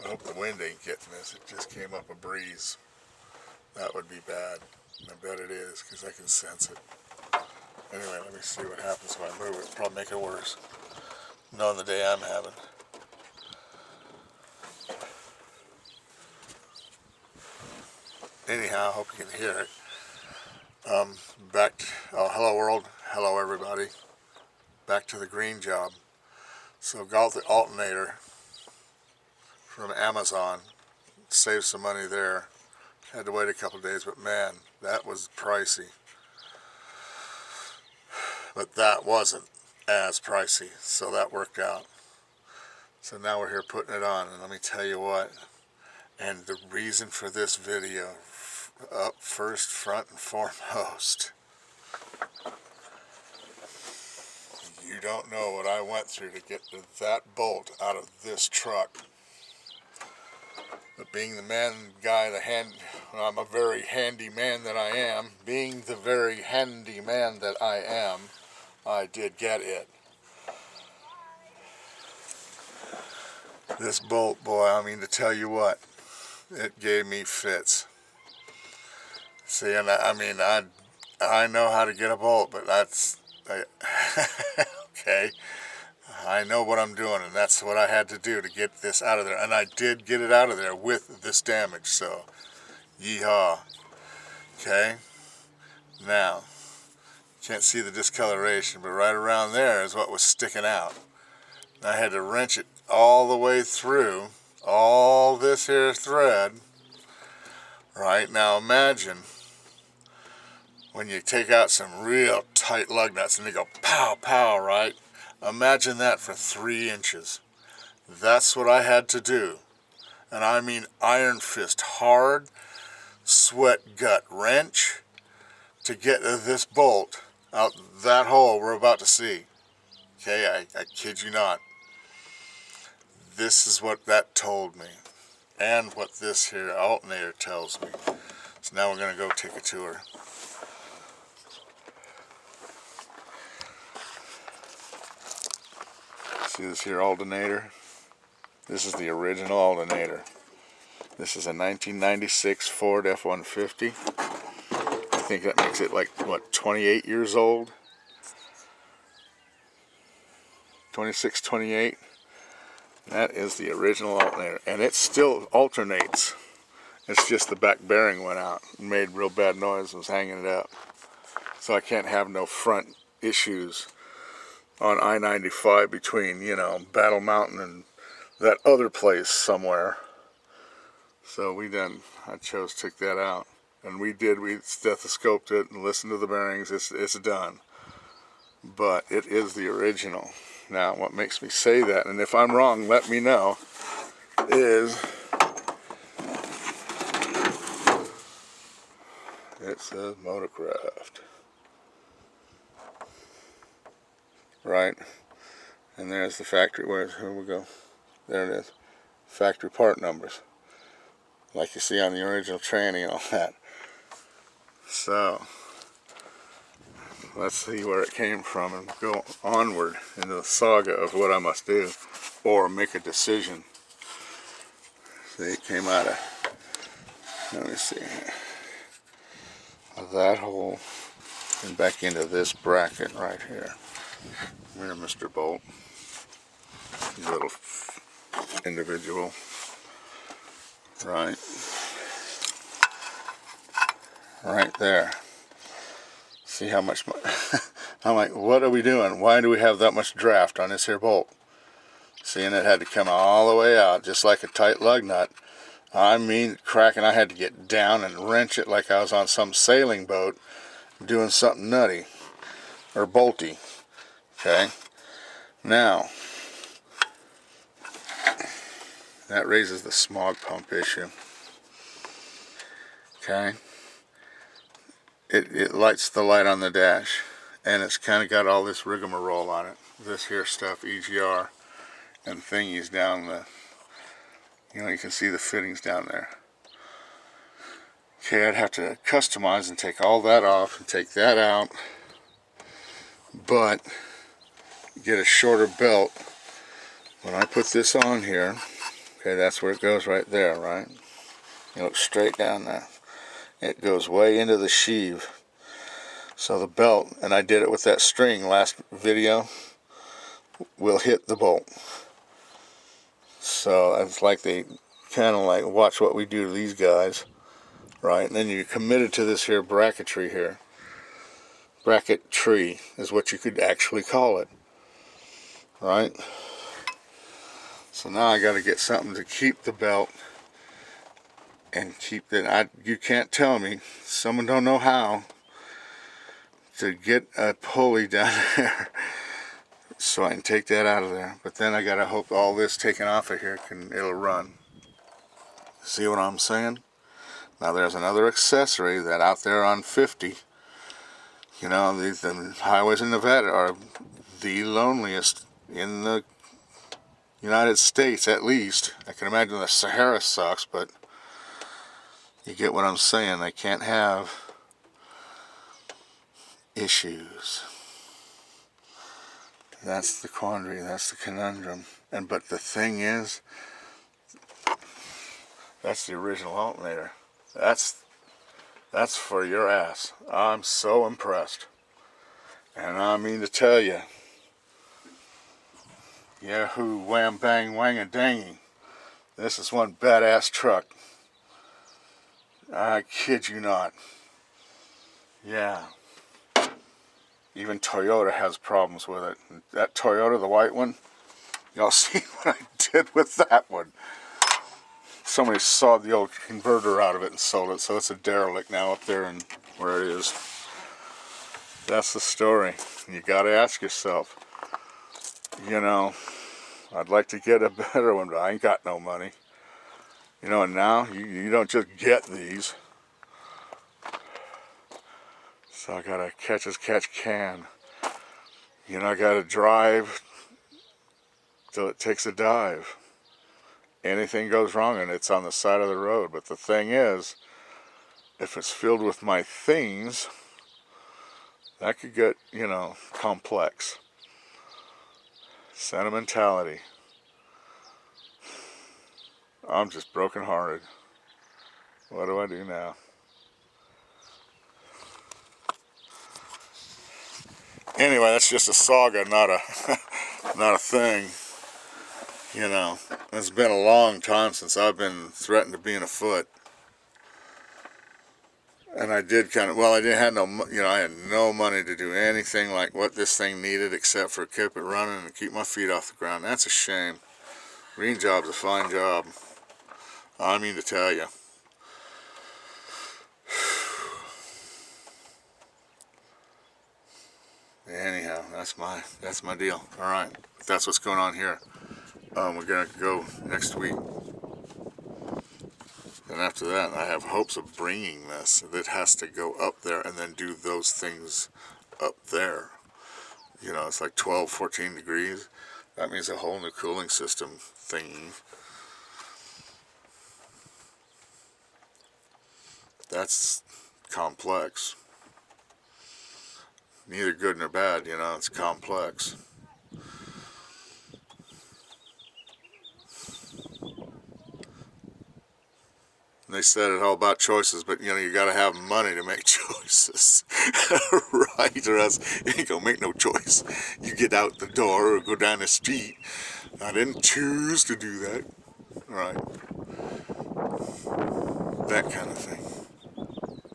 I hope the wind ain't getting this. It just came up a breeze. That would be bad. And I bet it is, because I can sense it. Anyway, let me see what happens when I move it. It'll probably make it worse, knowing the day I'm having. Anyhow, I hope you can hear it. Hello world, hello everybody. Back to the green job. So got the alternator from Amazon. Saved some money there. Had to wait a couple days, but man, that was pricey. But that wasn't as pricey, so that worked out. So now we're here putting it on, and let me tell you what. And the reason for this video, up first, front and foremost, you don't know what I went through to get that bolt out of this truck. But being the I'm a very handy man that I am, being the very handy man that I am, I did get it. This bolt, boy, I mean to tell you what, it gave me fits. See, and I know how to get a bolt, but okay. I know what I'm doing, and that's what I had to do to get this out of there. And I did get it out of there with this damage, so yeehaw. Okay, now, can't see the discoloration, but right around there is what was sticking out. I had to wrench it all the way through, all this here thread. Right, now imagine when you take out some real tight lug nuts and they go pow, pow, right? Imagine that for 3 inches. That's what I had to do. And I mean iron fist, hard, sweat gut wrench to get this bolt out that hole we're about to see. Okay, I kid you not. This is what that told me. And what this here alternator tells me. So now we're going to go take a tour. See this here alternator? This is the original alternator. This is a 1996 Ford F-150. I think that makes it like, what, 28 years old? 26, 28. That is the original alternator. And it still alternates. It's just the back bearing went out and made real bad noise and was hanging it up. So I can't have no front issues on I-95 between, Battle Mountain and that other place somewhere. So I chose to take that out. And we stethoscoped it and listened to the bearings. It's done. But it is the original. Now, what makes me say that, and if I'm wrong, let me know, is it says Motorcraft. Right? And there's the factory, here we go. There it is. Factory part numbers. Like you see on the original tranny and all that. So, let's see where it came from and go onward into the saga of what I must do. Or make a decision. See, it came out of, let me see, of that hole and back into this bracket right here. Here, Mr. Bolt. You little individual. Right. Right there. See how much, I'm like, what are we doing? Why do we have that much draft on this here bolt? See, and it had to come all the way out, just like a tight lug nut. I mean, cracking, I had to get down and wrench it like I was on some sailing boat doing something nutty or bolty. Okay, now that raises the smog pump issue. Okay, it lights the light on the dash, and it's kind of got all this rigmarole on it. This here stuff, EGR and thingies down the, you can see the fittings down there. Okay, I'd have to customize and take all that off and take that out, but get a shorter belt. When I put this on here, Okay, that's where it goes right there, right? You look straight down there. It goes way into the sheave. So the belt, and I did it with that string last video, will hit the bolt. So it's like they kind of like watch what we do to these guys, right? And then you're committed to this here bracketry here. Bracketry is what you could actually call it, right? So now I got to get something to keep the belt and keep it. You can't tell me, someone don't know how to get a pulley down there so I can take that out of there. But then I gotta hope all this taken off of here it'll run. See what I'm saying? Now there's another accessory that out there on 50, you know, the highways in Nevada are the loneliest in the United States, at least. I can imagine the Sahara sucks, but you get what I'm saying. They can't have issues. That's the quandary, that's the conundrum. But the thing is, that's the original alternator. That's for your ass. I'm so impressed. And I mean to tell you, yahoo, wham, bang, wang, a danging. This is one badass truck. I kid you not. Yeah. Even Toyota has problems with it. That Toyota, the white one, y'all see what I did with that one. Somebody sawed the old converter out of it and sold it, so it's a derelict now up there and where it is. That's the story. You gotta ask yourself, you know, I'd like to get a better one, but I ain't got no money. You know, and now you don't just get these. So I gotta catch as catch can. You know, I gotta drive till it takes a dive. Anything goes wrong and it's on the side of the road. But the thing is, if it's filled with my things, that could get, you know, complex. Sentimentality. I'm just brokenhearted. What do I do now? Anyway, that's just a saga, not a thing. You know, it's been a long time since I've been threatened to being afoot. And I did kind of, well, I didn't have no, you know, I had no money to do anything like what this thing needed except for keep it running and keep my feet off the ground. That's a shame. Green job's a fine job. I mean to tell you. Anyhow, that's my deal. All right, that's what's going on here. We're gonna go next week. And after that, I have hopes of bringing this. It has to go up there and then do those things up there. You know, it's like 12, 14 degrees. That means a whole new cooling system thingy. That's complex. Neither good nor bad, you know, it's complex. They said it all about choices, but you know, you gotta have money to make choices. Right? Or else you ain't gonna make no choice. You get out the door or go down the street. I didn't choose to do that. Right. That kind of thing.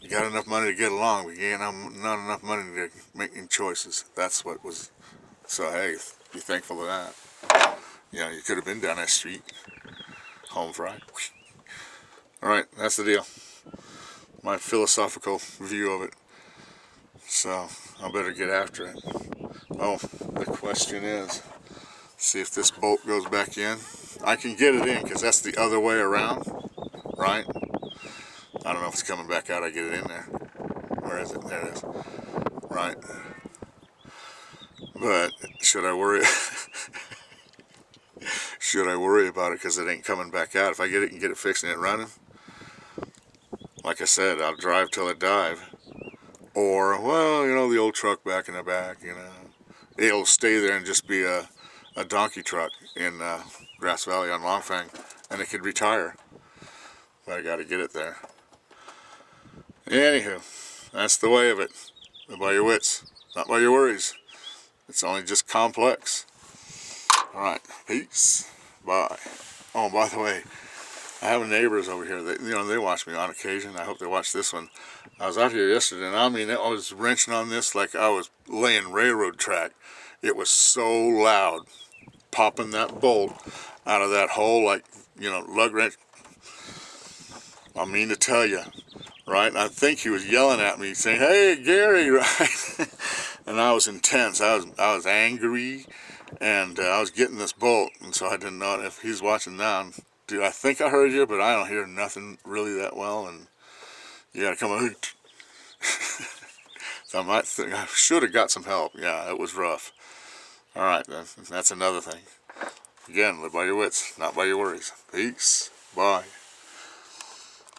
You got enough money to get along, but you ain't not enough money to make any choices. That's what was. So hey, be thankful for that. You know, you could have been down that street. Home fried. Alright, that's the deal. My philosophical view of it. So, I better get after it. Oh, the question is, see if this bolt goes back in. I can get it in because that's the other way around, right? I don't know if it's coming back out. I get it in there. Where is it? There it is. Right. But, should I worry? Should I worry about it because it ain't coming back out? If I get it and get it fixed and it running, like I said, I'll drive till it dive. Or, well, you know, the old truck back in the back, you know. It'll stay there and just be a a donkey truck in Grass Valley on Longfang, and it could retire. But I got to get it there. Anywho, that's the way of it. Live by your wits, not by your worries. It's only just complex. Alright, peace. Bye. Oh, by the way, I have neighbors over here that, they watch me on occasion. I hope they watch this one. I was out here yesterday, and I mean, I was wrenching on this like I was laying railroad track. It was so loud, popping that bolt out of that hole like, lug wrench. I mean to tell you, right? And I think he was yelling at me, saying, "Hey, Gary," right? And I was intense. I was angry, and I was getting this bolt, and so I didn't know if he's watching now. Dude, I think I heard you, but I don't hear nothing really that well, and you gotta come on. So I might think I should have got some help. Yeah, it was rough. All right, that's another thing. Again, live by your wits, not by your worries. Peace. Bye.